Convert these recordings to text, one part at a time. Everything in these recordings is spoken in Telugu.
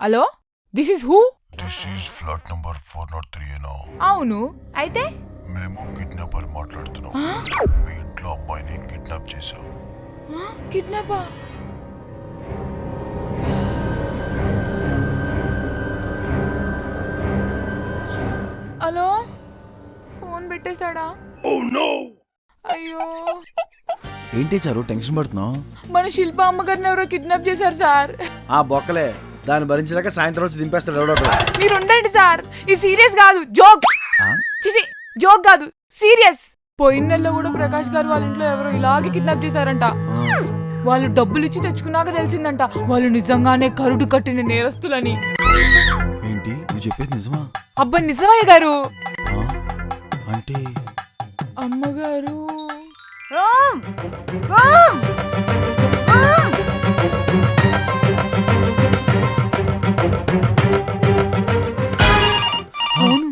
Hello, this is who? This is flat number 403. అవును, అయితే మేము కిడ్నాపర్ మాట్లాడుతున్నాం. మీ ఇంట్లో అమ్మాయిని కిడ్నాప్ చేశాం. కిడ్నాపా? హలో, ఫోన్ పెట్టేశాడా? అయ్యో, ఏంటి చారు టెన్షన్ పడుతున్నావు? మన శిల్ప అమ్మగారిని ఎవరో కిడ్నాప్ చేశారు సార్. ఆ బొక్కలే, దాన్ని భరించలేక సాయంత్రం వచ్చి దింపేస్తాడు ఎవడో. మీరు ఉండండి సార్, ఇది సీరియస్ కాదు, జోక్. చిచి, జోక్ కాదు, సీరియస్. పోయిన నెలలో కూడా ప్రకాష్ గారు వాళ్ళ ఇంట్లో ఎవరో ఇలాగే కిడ్నాప్ చేశారంట. వాళ్ళు డబ్బులు ఇచ్చి తెచ్చుకున్నాక తెలిసిందంట వాళ్ళు నిజంగానే కరుడు కట్టిన నేరస్తులని. ఏంటి నువ్వు చెప్పేది నిజమా? అబ్బా నిజమయ్య గారు. అంటే అమ్మగారు అవును.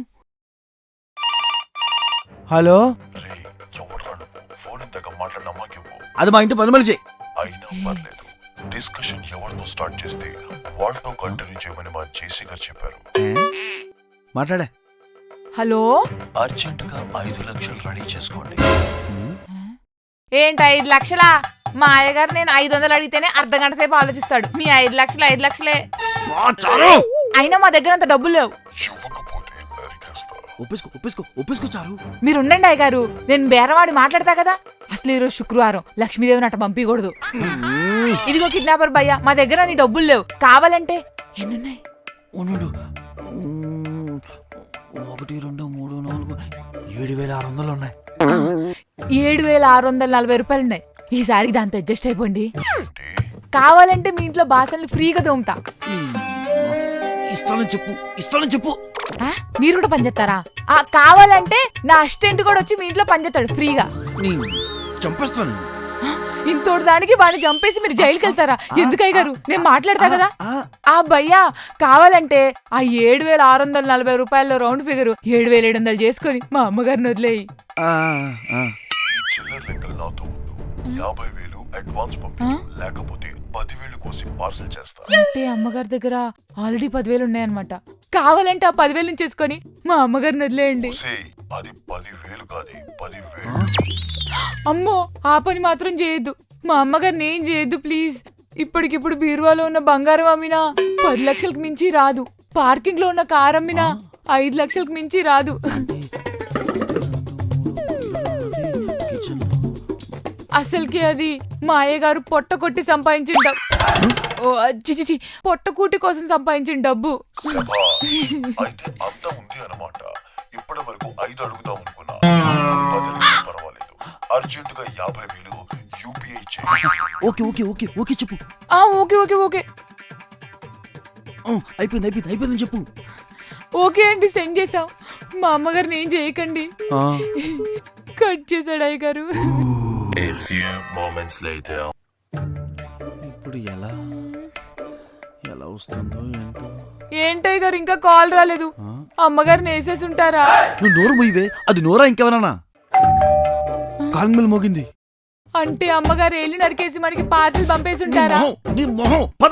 హలో, రే ఎవడ్రా నువ్వు? ఫోన్ ఇంతగా మాట్లాడిన అమ్మాకివ్వు. అది మా ఇంటి పని మనిషి. అయినా పర్లేదు, డిస్కషన్ ఎవరితో స్టార్ట్ చేస్తే వాళ్ళతో కంటిన్యూ చేయమని మా జేసీ గారు చెప్పారు. మాట్లాడే. హలో, అర్జెంటుగా 5 లక్షలు రెడీ చేసుకోండి. ఏంటి 5 లక్షలా? మా అయ్యగారు నేను 500 అడిగితేనే అర్ధగంట సేపు ఆలోచిస్తాడు. మీ 5 లక్షలు 5 లక్షలే. అయినా మా దగ్గర అంత డబ్బులు లేవు. ఇవ్వకపోతే నరికేస్తా. ఒప్పేసుకో చారు. మీరు ఉండండి అయ్యగారు, నేను బేరవాడి మాట్లాడతా కదా. అసలు ఈరోజు శుక్రవారం, లక్ష్మీదేవిని అట్ట పంపించకూడదు. ఇదిగో కిడ్నాపర్ భయ్యా, మా దగ్గర నీ డబ్బులు లేవు. కావాలంటే ఎన్నున్నాయి? 1 2 3 4 7,600 ఉన్నాయి. 7,640 రూపాయలు ఉన్నాయి. ఈసారి దాంతో అడ్జస్ట్ అయిపోండి. కావాలంటే మీ ఇంట్లో బాసల్ని ఫ్రీగా తోముతా. ఇస్తానని చెప్పు. మీరు కూడా పనిచేస్తారా? కావాలంటే నా అసిస్టెంట్ కూడా వచ్చి మీ ఇంట్లో పనిచేస్తాడు ఫ్రీగా. చంపేస్తాను. ఇంతోటి దానికి బాగా చంపేసి మీరు జైలుకి వెళ్తారా? ఎందుకయ్య గారు, నేను మాట్లాడతా కదా. భయ్యా కావాలంటే ఆ 7,640 రూపాయల్లో రౌండ్ ఫిగర్ 7,700 చేసుకొని మా అమ్మగారిని వదిలేయి. చిల్లర లెక్కలు నాతో వద్దు. 50,000 అడ్వాన్స్ పంపించు, లేకపోతే 10,000 కోసి పార్సల్ చేస్తా. అంటే అమ్మగారి దగ్గర ఆల్రెడీ 10,000 ఉన్నాయన్నమాట. కావాలంటే ఆ 10,000 నుంచి చేసుకొని మా అమ్మగారిని వదిలేయండి. అది 10,000 కాదు, 10,000. అమ్మో, ఆ పని మాత్రం చేయొద్దు. మా అమ్మగారిని ఏం చేయొద్దు ప్లీజ్. ఇప్పటికిప్పుడు బీరువాలో ఉన్న బంగారం అమ్మినా 10 లక్షలకు మించి రాదు. పార్కింగ్ లో ఉన్న కార్ అమ్మినా 5 లక్షలకు మించి రాదు. అసలుకి అది మా అయ్యగారు పొట్ట కొట్టి సంపాదించిన డబ్బు. పొట్టకూటి కోసం సంపాదించిన డబ్బు. అయితే అంత ఉంది అన్నమాట. ఇప్పటి వరకు 5 అడుగుదాం అనుకున్నా, 10 పర్వాలేదు. అర్జెంటుగా 50,000 యూపీఐ చేయి. ఓకే చెప్పు. ఓకే అయిపోయిందని చెప్పు. ఓకే అండి, సెండ్ చేసాం. మా అమ్మగారిని ఏం చేయకండి. కట్ చేశాడు అయ్యగారు. ఇప్పుడు ఎలా వస్తుందో ఏంటయ్య గారు, ఇంకా కాల్ రాలేదు. అమ్మగారిని వేసేసి ఉంటారా? నువ్వు నోరు మూయవే, అది నోరా ఇంకెవరన్నా? కాల్మెల్ మోగింది అంటే అమ్మగారు ఏళ్ళు నరికేసి మనకి పార్సిల్ పంపేసి ఉంటారా? నీ మొహం. పద.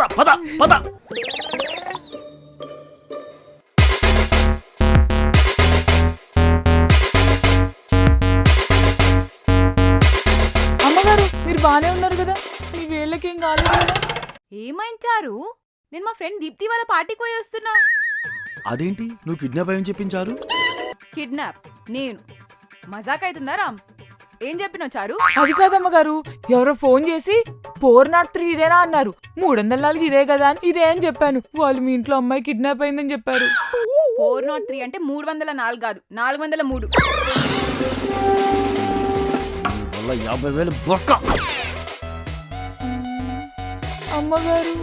అమ్మగారు మీరు బానే ఉన్నారు కదా? మీ వేళ్ళకేం కాలేదు కదా? ఏమైంచారు? నేను మా ఫ్రెండ్ దీప్తి వాళ్ళ పార్టీకి పోయి వస్తున్నా. అదేంటి నువ్వు కిడ్నాప్ అయ్యని చెప్పించారు? కిడ్నాప్? నేను మజాక్ అవుతుందా రామ్? ఏం చెప్పినావు చారు? అది కాదమ్మగారు, ఎవరో ఫోన్ చేసి 403 ఇదేనా అన్నారు. 304 ఇదే కదా అని ఇదే అని చెప్పాను. వాళ్ళు మీ ఇంట్లో అమ్మాయి కిడ్నాప్ అయిందని చెప్పారు. 403 అంటే 304 కాదు, 403. 50,000 బొక్క. అమ్మగారు